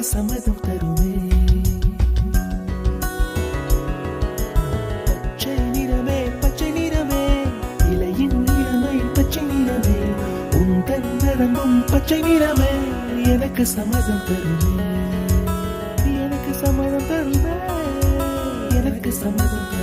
எனக்கு சம்மதம் தருமே. பச்சை நிறமே பச்சை நிறமே, இலையின் நிறமையில் பச்சை நிறமே, உந்தன் நரம்பும் பச்சை நிறமே, எனக்கு சம்மதம் தருமே, எனக்கு சம்மதம் தருமே, எனக்கு சம்மதம் தருமே.